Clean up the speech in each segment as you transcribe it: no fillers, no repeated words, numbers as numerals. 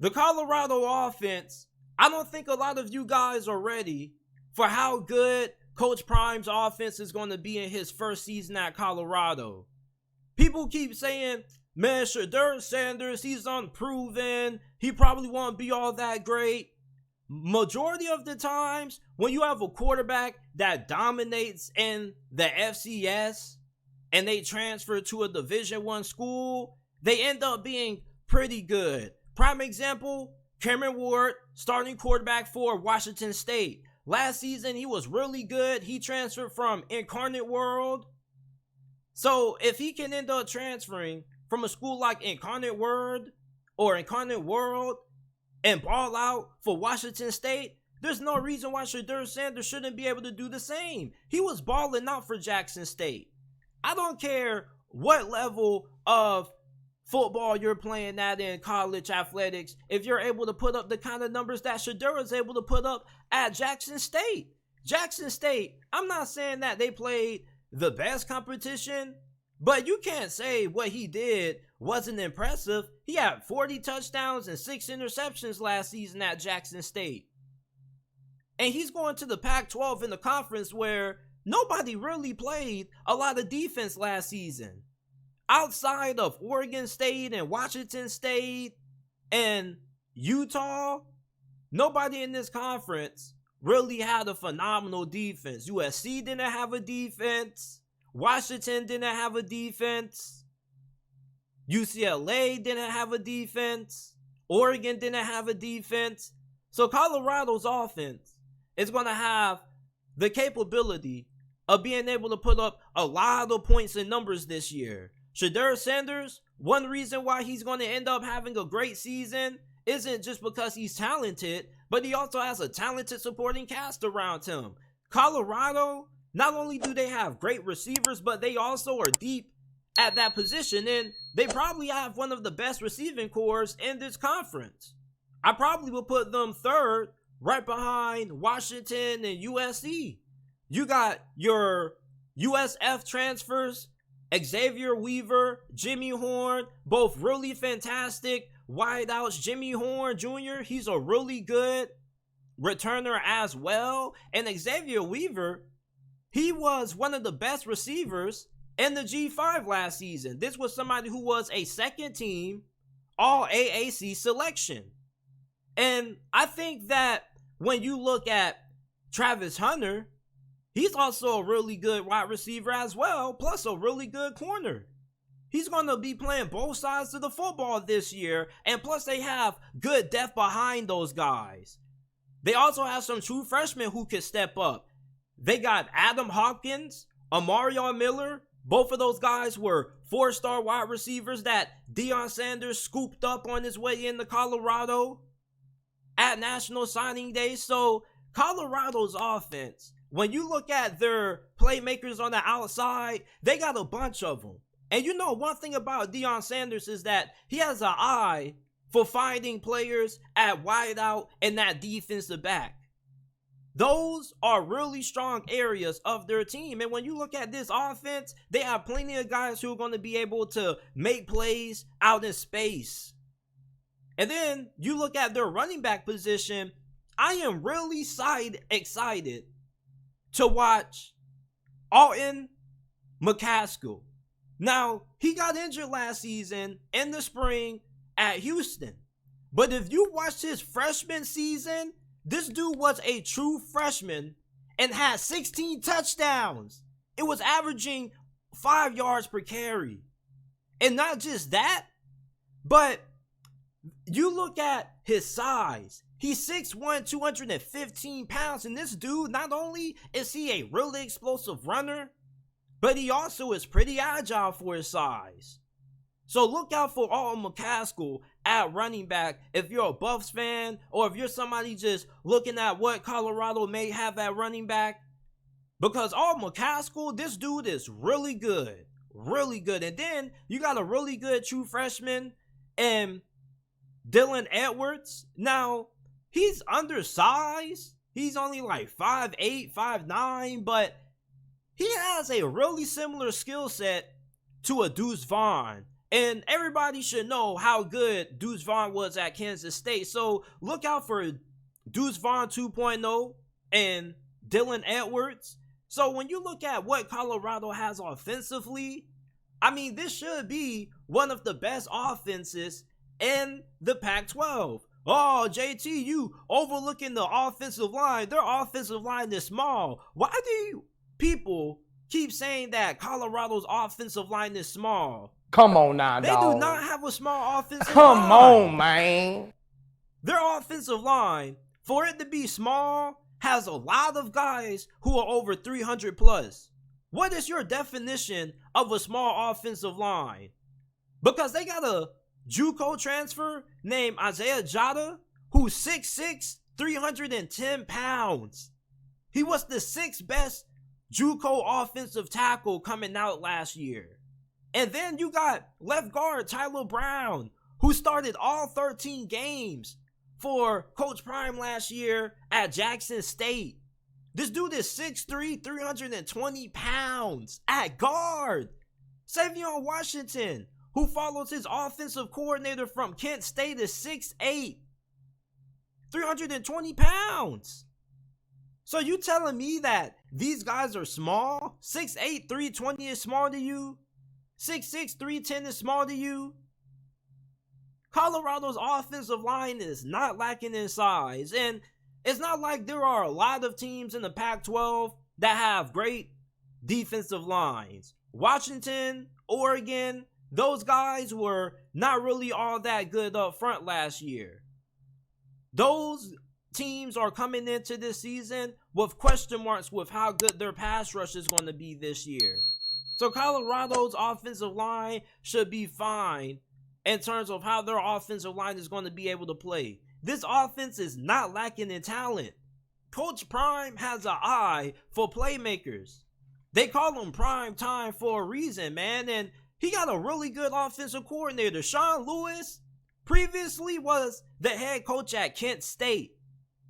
The Colorado offense, I don't think a lot of you guys are ready for how good Coach Prime's offense is going to be in his first season at Colorado. People keep saying, man, Shedeur Sanders, he's unproven. He probably won't be all that great. Majority of the times, when you have a quarterback that dominates in the FCS and they transfer to a Division I school, they end up being pretty good. Prime example, Cameron Ward, starting quarterback for Washington State. Last season, he was really good. He transferred from Incarnate World. So if he can end up transferring from a school like Incarnate World and ball out for Washington State, there's no reason why Shedeur Sanders shouldn't be able to do the same. He was balling out for Jackson State. I don't care what level of football you're playing at in college athletics if you're able to put up the kind of numbers that Shedeur is able to put up at Jackson State. Jackson State, I'm not saying that they played the best competition, but you can't say what he did wasn't impressive. He had 40 touchdowns and 6 interceptions last season at Jackson State. And he's going to the Pac-12 in the conference where nobody really played a lot of defense last season. Outside of Oregon State and Washington State and Utah, nobody in this conference really had a phenomenal defense. USC didn't have a defense. Washington didn't have a defense. UCLA didn't have a defense. Oregon didn't have a defense. So Colorado's offense is going to have the capability of being able to put up a lot of points and numbers this year. Shedeur Sanders, one reason why he's going to end up having a great season isn't just because he's talented, but he also has a talented supporting cast around him. Colorado, not only do they have great receivers, but they also are deep at that position, and they probably have one of the best receiving cores in this conference. I probably will put them third, right behind Washington and USC. You got your USF transfers, Xavier Weaver, Jimmy Horn, both really fantastic wideouts. Jimmy Horn Jr., he's a really good returner as well. And Xavier Weaver, he was one of the best receivers in the G5 last season. This was somebody who was a second team all AAC selection. And I think that when you look at Travis Hunter, he's also a really good wide receiver as well, plus a really good corner. He's going to be playing both sides of the football this year, and plus they have good depth behind those guys. They also have some true freshmen who can step up. They got Adam Hopkins, Amarion Miller. Both of those guys were 4-star wide receivers that Deion Sanders scooped up on his way into Colorado at National Signing Day. So Colorado's offense, when you look at their playmakers on the outside, they got a bunch of them. And you know, one thing about Deion Sanders is that he has an eye for finding players at wideout and that defensive back. Those are really strong areas of their team. And when you look at this offense, they have plenty of guys who are going to be able to make plays out in space. And then you look at their running back position. I am really excited to watch Alton McCaskill. Now, he got injured last season in the spring at Houston. But if you watched his freshman season, this dude was a true freshman and had 16 touchdowns. It was averaging 5 yards per carry. And not just that, but you look at his size. He's 6'1", 215 pounds. And this dude, not only is he a really explosive runner, but he also is pretty agile for his size. So look out for Alton McCaskill at running back if you're a Buffs fan, or if you're somebody just looking at what Colorado may have at running back. Because Alton McCaskill, this dude is really good. Really good. And then you got a really good true freshman and Dylan Edwards. Now, he's undersized. He's only like 5'8", 5'9", but he has a really similar skill set to a Deuce Vaughn And everybody should know how good Deuce Vaughn was at Kansas State. So look out for Deuce Vaughn 2.0 and Dylan Edwards. So when you look at what Colorado has offensively, I mean, this should be one of the best offenses in the Pac-12. Oh, JT, you overlooking the offensive line. Their offensive line is small. Why do people keep saying that Colorado's offensive line is small? Come on now, They dog. do not have a small offensive line. Come on, man. Their offensive line, for it to be small, has a lot of guys who are over 300 plus. What is your definition of a small offensive line? Because they got a JUCO transfer named Isaiah Jada, who's 6'6", 310 pounds. He was the 6th best JUCO offensive tackle coming out last year. And then you got left guard Tyler Brown, who started all 13 games for Coach Prime last year at Jackson State. This dude is 6'3", 320 pounds at guard. Savion Washington, who follows his offensive coordinator from Kent State, is 6'8", 320 pounds. So you telling me that these guys are small? 6'8", 320 is small to you? 6'6", 310 is small to you? Colorado's offensive line is not lacking in size, and it's not like there are a lot of teams in the Pac-12 that have great defensive lines. Washington, Oregon, those guys were not really all that good up front last year. Those teams are coming into this season with question marks with how good their pass rush is going to be this year. So Colorado's offensive line should be fine in terms of how their offensive line is going to be able to play. This offense is not lacking in talent. Coach Prime has an eye for playmakers. They call him Prime Time for a reason, man. And he got a really good offensive coordinator. Sean Lewis previously was the head coach at Kent State.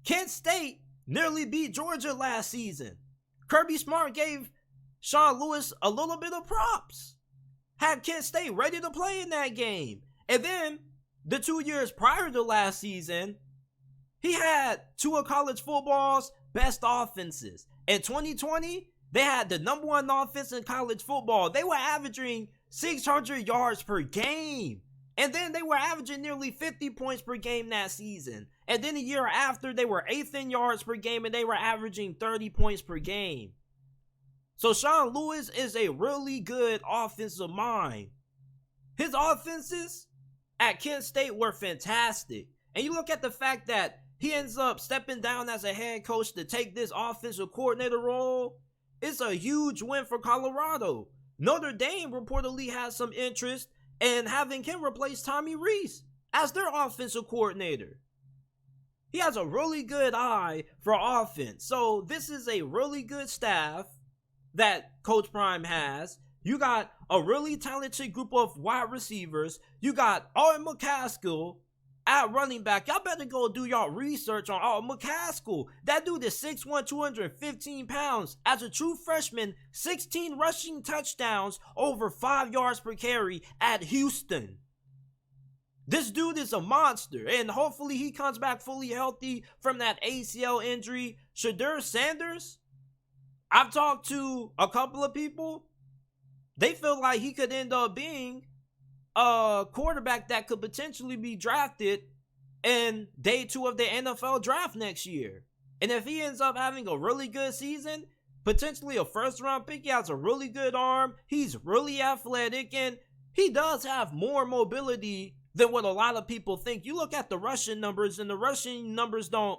Kent State nearly beat Georgia last season. Kirby Smart gave Sean Lewis a little bit of props. Had Kent State ready to play in that game. And then the 2 years prior to last season, he had two of college football's best offenses. In 2020, they had the number one offense in college football. They were averaging 600 yards per game. And then they were averaging nearly 50 points per game that season. And then a year after, they were 8th in yards per game and they were averaging 30 points per game. So Sean Lewis is a really good offensive mind. His offenses at Kent State were fantastic. And you look at the fact that he ends up stepping down as a head coach to take this offensive coordinator role. It's a huge win for Colorado. Notre Dame reportedly has some interest in having him replace Tommy Rees as their offensive coordinator. He has a really good eye for offense. So this is a really good staff that Coach Prime has. You got a really talented group of wide receivers. You got Alton McCaskill at running back. Y'all better go do y'all research on Alton McCaskill. That dude is 6'1", 215 pounds. As a true freshman, 16 rushing touchdowns, over 5 yards per carry at Houston. This dude is a monster, and hopefully he comes back fully healthy from that ACL injury. Shedeur Sanders, I've talked to a couple of people. They feel like he could end up being a quarterback that could potentially be drafted in day 2 of the NFL draft next year. And if he ends up having a really good season, potentially a first-round pick, he has a really good arm, he's really athletic, and he does have more mobility than what a lot of people think. You look at the rushing numbers, and the rushing numbers don't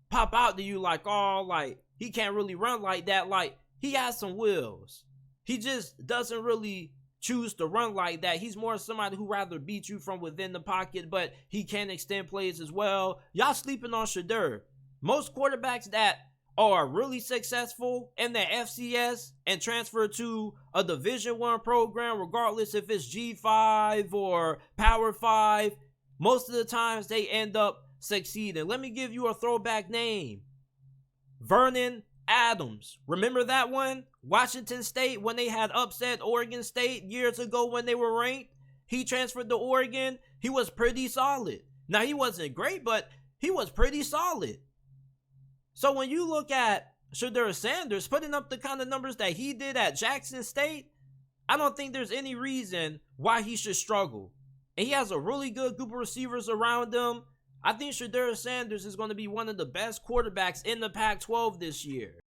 pop out to you like, oh, like, he can't really run like that. Like, he has some wheels. He just doesn't really choose to run like that. He's more somebody who rather beat you from within the pocket, but he can extend plays as well. Y'all sleeping on Shedeur. Most quarterbacks that are really successful in the FCS and transfer to a Division I program, regardless if it's G5 or Power 5, most of the times they end up succeeding. Let me give you a throwback name. Vernon Adams. Remember that one? Washington State, when they had upset Oregon State years ago when they were ranked. he transferred to Oregon, he was pretty solid. Now, he wasn't great, but he was pretty solid. So when you look at Shedeur Sanders putting up the kind of numbers that he did at Jackson State, I don't think there's any reason why he should struggle. And he has a really good group of receivers around him. I think Shedeur Sanders is going to be one of the best quarterbacks in the Pac-12 this year.